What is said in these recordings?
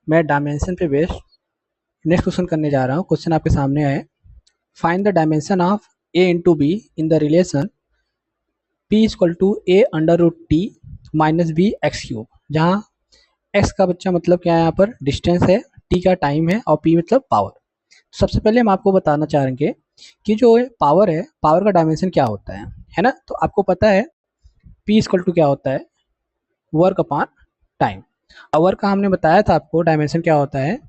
मैं डायमेंशन पे based next question करने जा रहा हूँ। क्वेश्चन आपके सामने है, find the dimension of A into B in the relation p equal to A under root T minus B X cube, जहाँ x का बच्चा मतलब क्या है, यहाँ पर डिस्टेंस है, t का टाइम है और p मतलब पावर। सबसे पहले हम आपको बताना चाहेंगे कि जो पावर है, पावर का डायमेंशन क्या होता है ना। तो आपको पता है p इक्वल टू क्या होता है, वर्क अपॉन टाइम। और वर्क का हमने बताया था आपको डायमेंशन क्या होता है,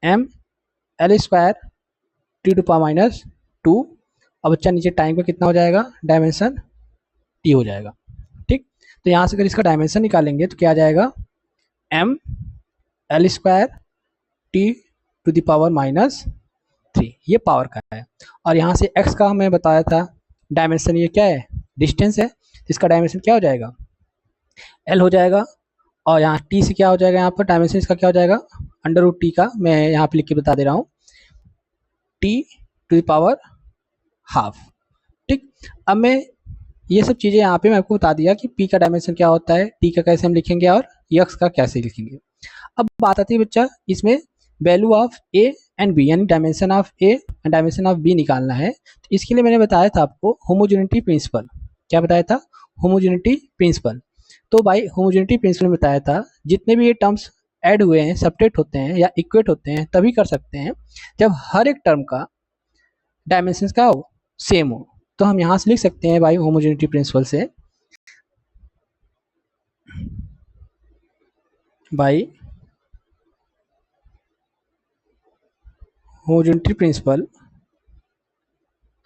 m L square T to power minus two. अब बच्चा नीचे टाइम का कितना हो जाएगा, डायमेंशन टी हो जाएगा। ठीक, तो यहाँ से अगर इसका डायमेंशन निकालेंगे तो क्या आ जाएगा, m L square T to the power minus three, ये पावर का है। और यहाँ से x का हमें बताया था डायमेंशन, ये क्या है, डिस्टेंस है, इसका डायमेंशन क्या हो जाएगा, l हो जाएगा। और यहाँ t से क्या हो जाएगा, यहाँ पर डायमेंशन इसका क्या हो जाएगा, अंडर रूट टी का, मैं यहाँ पे लिख के बता दे रहा हूँ, t to the power half. ठीक, अब मैं ये सब चीज़ें यहाँ पे मैं आपको बता दिया कि p का डायमेंशन क्या होता है, t का कैसे हम लिखेंगे और x का कैसे लिखेंगे। अब बात आती है बच्चा इसमें value of a and b, यानी dimension of a and dimension of b निकालना है। तो इसके लिए मैंने बताया था आपको होमोजेनिटी प्रिंसिपल। क्या बताया था, होमोजेनिटी प्रिंसिपल। तो भाई होमोजेनिटी प्रिंसिपल में बताया था जितने भी ये टर्म्स ऐड हुए हैं, सब्ट्रैक्ट होते हैं या इक्वेट होते हैं, तभी कर सकते हैं जब हर एक टर्म का डायमेंशन का हो, सेम हो। तो हम यहाँ से लिख सकते हैं भाई होमोजेनिटी प्रिंसिपल से, भाई होमोजेनिटी प्रिंसिपल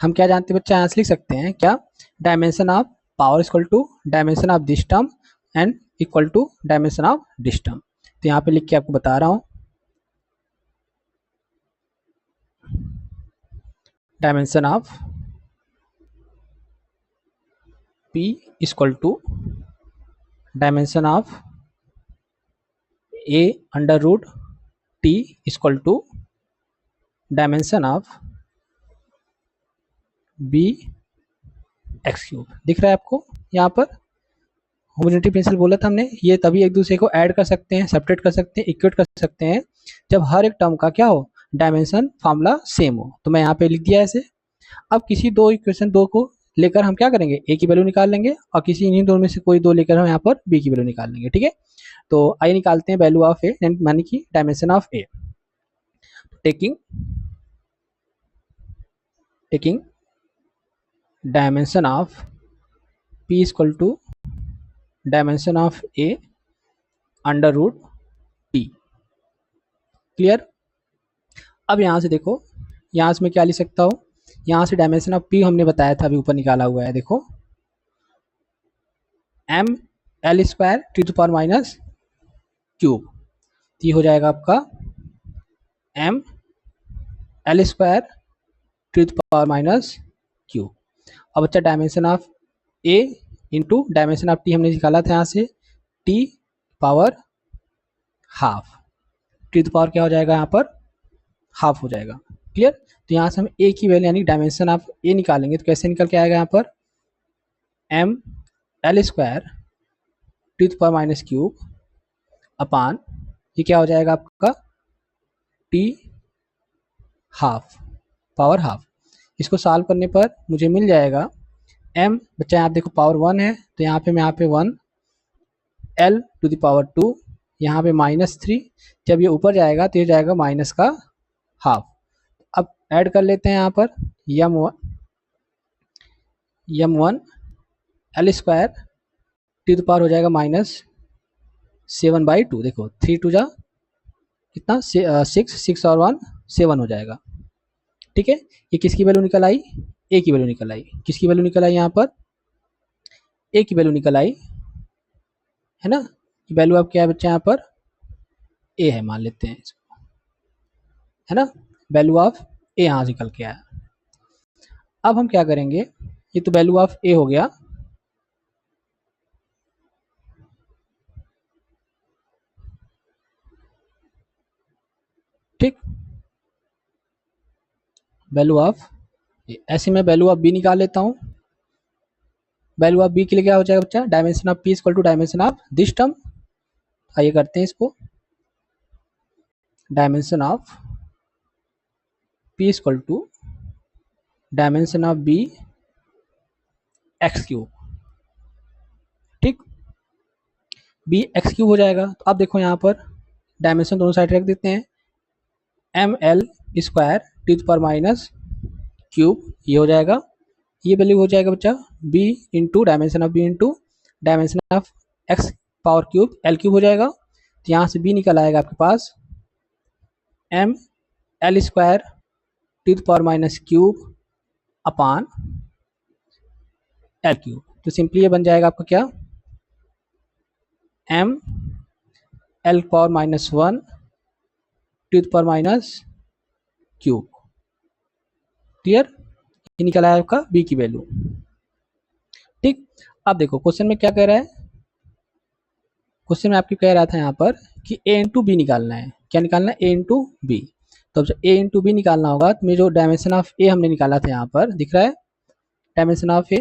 हम क्या जानते हैं बच्चा, यहाँ से लिख सकते हैं क्या, dimension of power equal to dimension of this term and equal to dimension of this term. तो यहाँ पे लिख के आपको बता रहा हूँ, dimension of p equal to dimension of a under root t equal to dimension of b X cube. दिख रहा है आपको यहाँ पर, होमोजेनिटी प्रिंसिपल बोला था हमने, ये तभी एक दूसरे को ऐड कर सकते हैं, सेपरेट कर सकते हैं, इक्वेट कर सकते हैं जब हर एक टर्म का क्या हो, डायमेंशन फार्मूला सेम हो। तो मैं यहाँ पे लिख दिया ऐसे। अब किसी दो इक्वेशन दो को लेकर हम क्या करेंगे, ए की वैल्यू निकाल लेंगे और किसी इन्हीं दोनों में से कोई दो लेकर हम यहाँ पर बी की वैल्यू निकाल लेंगे। ठीक है, तो आइए निकालते हैं वैल्यू ऑफ ए, मानी कि dimension of A. Taking dimension of p equal to dimension of a under root T. Clear. अब यहाँ से देखो, यहाँ से मैं क्या लिख सकता हूँ, यहाँ से डायमेंशन ऑफ p हमने बताया था, अभी ऊपर निकाला हुआ है, देखो m L square T to power minus cube. ये हो जाएगा आपका m L square T to power minus cube. अब बच्चा dimension of a into dimension of t हमने निकाला था यहाँ से, t power half, T to power क्या हो जाएगा, यहाँ पर हाफ हो जाएगा। क्लियर। तो यहाँ से हम a की वैल्यू यानी डायमेंशन ऑफ a निकालेंगे तो कैसे निकल के आएगा, यहाँ पर m L square T to power minus cube upon, ये क्या हो जाएगा आपका, t हाफ पावर हाफ। इसको सॉल्व करने पर मुझे मिल जाएगा m, बच्चा यहाँ देखो पावर वन है तो यहाँ पे one, l to the power two, यहाँ पे माइनस थ्री, जब ये ऊपर जाएगा तो ये जाएगा माइनस का हाफ। अब ऐड कर लेते हैं यहाँ पर M one L square T to power हो जाएगा माइनस सेवन बाई टू। देखो थ्री टू जा कितना, सिक्स, सिक्स और वन सेवन हो जाएगा। ठीक है, ये किसकी वैल्यू निकल आई, ए की वैल्यू निकल आई। किसकी वैल्यू निकल आई, यहाँ पर ए की वैल्यू निकल आई, है ना। वैल्यू अब क्या है बच्चा, यहाँ पर ए है, मान लेते हैं इसको, है ना। वैल्यू ऑफ ए यहाँ से निकल के आया। अब हम क्या करेंगे, ये तो वैल्यू ऑफ ए हो गया, ठीक। वैल्यू ऑफ, ऐसे मैं वैल्यू ऑफ बी निकाल लेता हूँ। वैल्यू ऑफ बी के लिए क्या हो जाएगा बच्चा, dimension of P equal to dimension of this term. आइए करते हैं इसको, dimension of P equal to dimension of B X cube. ठीक, B एक्स क्यूब हो जाएगा। तो अब देखो यहाँ पर डायमेंशन दोनों साइड रख देते हैं, एम एल स्क्वायर टी पर माइनस क्यूब, ये हो जाएगा, ये वैल्यू हो जाएगा बच्चा b into dimension of b into dimension of X power cube L cube हो जाएगा। तो यहाँ से b निकल आएगा आपके पास M L square T power minus cube upon L cube. तो सिंपली ये बन जाएगा आपका क्या, M L power minus one T power minus cube. Clear, ये निकल आया आपका b की वैल्यू। ठीक, अब देखो क्वेश्चन में क्या कह रहा है, क्वेश्चन में आपको कह रहा था यहाँ पर कि a इंटू बी निकालना है। क्या निकालना है, a इंटू बी। तो जब a इंटू बी निकालना होगा तो मैं जो डायमेंशन ऑफ a हमने निकाला था यहाँ पर दिख रहा है, dimension of a,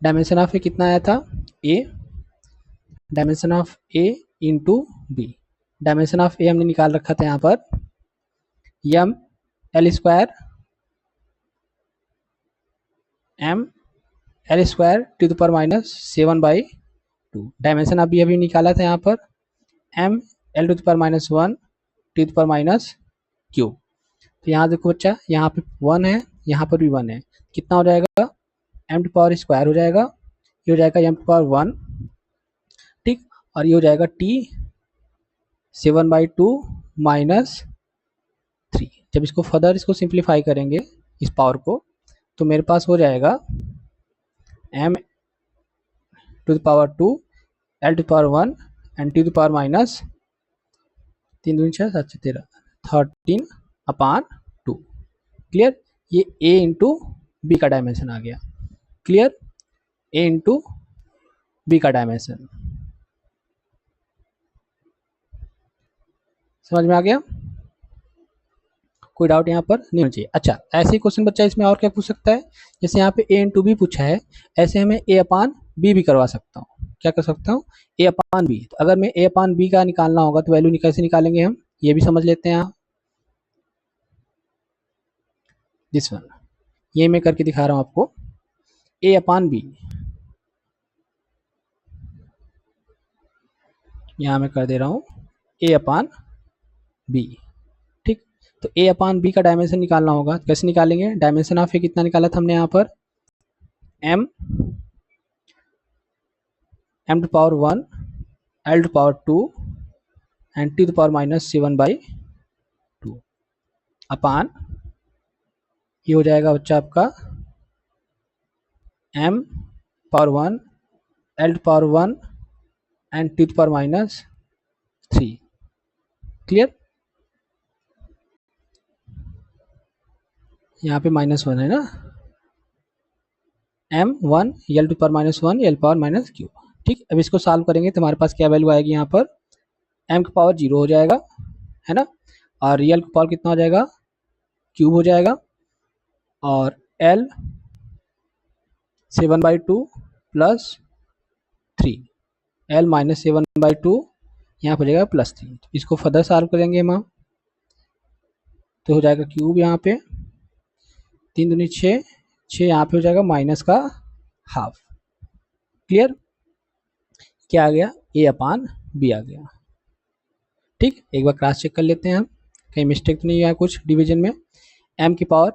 dimension of a कितना आया था a, dimension of a into B. Dimension of a हमने निकाल रखा था यहाँ पर M L square M L square T the power minus 7/2। Dimension of B अभी निकाला था यहाँ पर M L to the power minus 1 T the power minus cube. तो यहाँ देखो बच्चा, यहाँ पे 1 है, यहाँ पर भी 1 है, कितना हो जाएगा, एम टू पावर स्क्वायर हो जाएगा, ये हो जाएगा एम टू पावर 1। ठीक, और ये हो जाएगा टी 7/2 माइनस 3। जब इसको फर्दर इसको सिंप्लीफाई करेंगे इस पावर को, तो मेरे पास हो जाएगा M to the power 2 L to power 1 and T to power minus 3 दूनी 6 7 13 13 अपान 2। क्लियर, ये a इंटू बी का डायमेंशन आ गया। क्लियर, a इंटू बी का डायमेंशन समझ में आ गया, कोई डाउट यहाँ पर नहीं होना चाहिए। अच्छा, ऐसे ही क्वेश्चन बच्चा इसमें और क्या पूछ सकता है, जैसे यहाँ पे a इंटू बी पूछा है, ऐसे हमें a अपान बी भी करवा सकता हूँ। क्या कर सकता हूँ, a अपान बी। तो अगर मैं a अपान बी का निकालना होगा तो वैल्यू कैसे निकालेंगे हम, ये भी समझ लेते हैं। दिस वन, ये मैं करके दिखा रहा हूँ आपको, a अपान बी, यहाँ मैं कर दे रहा हूँ a अपान बी। ठीक, तो a अपान बी का डायमेंशन निकालना होगा, कैसे निकालेंगे, डायमेंशन ऑफ a कितना निकाला था हमने यहाँ पर, m to power 1 l to power 2 and t to power minus 7/2 upon, ये हो जाएगा बच्चा आपका m power 1 l to power 1 and t to power minus 3। Clear, यहाँ पे -1 है ना, m1 l to power -1 l power minus cube. ठीक, अब इसको सॉल्व करेंगे तो हमारे पास क्या वैल्यू आएगी, यहाँ पर m की पावर 0 हो जाएगा, है ना, और रियल की पावर कितना हो जाएगा, क्यूब हो जाएगा, और l 7/2 प्लस 3, l माइनस 7/2 यहाँ पर हो जाएगा प्लस 3। इसको फर्दर सॉल्व करेंगे हम, तो हो जाएगा क्यूब, यहाँ पे 3 दूनी 6, 6 यहाँ पे हो जाएगा माइनस का हाफ। क्लियर, क्या आ गया, a अपान बी आ गया। ठीक, एक बार क्रॉस चेक कर लेते हैं हम, कहीं मिस्टेक तो नहीं है कुछ डिवीजन में। m की पावर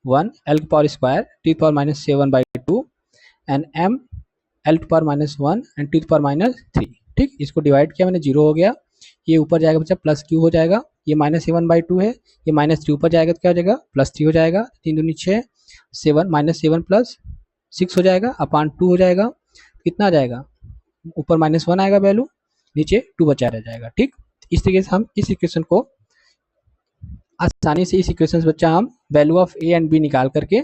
1 l की power square T power minus 7/2 and m l to power minus 1 and T power minus 3। ठीक, इसको डिवाइड किया मैंने, 0 हो गया, ये ऊपर जाएगा बच्चा प्लस क्यू हो जाएगा, ये -7/2 है, ये -3 ऊपर जाएगा तो क्या हो जाएगा, +3 हो जाएगा, 3 दूनी 6, 7 -7 प्लस 6 हो जाएगा अपान 2 हो जाएगा, कितना आ जाएगा, ऊपर -1 आएगा वैल्यू, नीचे 2 बचा रह जाएगा। ठीक, इस तरीके से हम इस इक्वेशन को आसानी से, इस इक्वेशन से बच्चा हम value of a and b निकाल करके,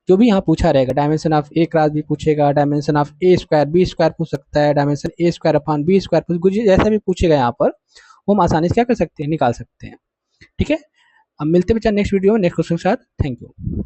जो भी यहाँ पूछा रहेगा, dimension of a cross b पूछेगा, dimension of a square b square पूछ सकता है, dimension a square upon b square कुछ जैसा भी पूछेगा यहाँ पर, वो हम आसानी से क्या कर सकते हैं, निकाल सकते हैं। ठीक है, अब मिलते हैं बच्चा नेक्स्ट वीडियो में नेक्स्ट क्वेश्चन के साथ। Thank you.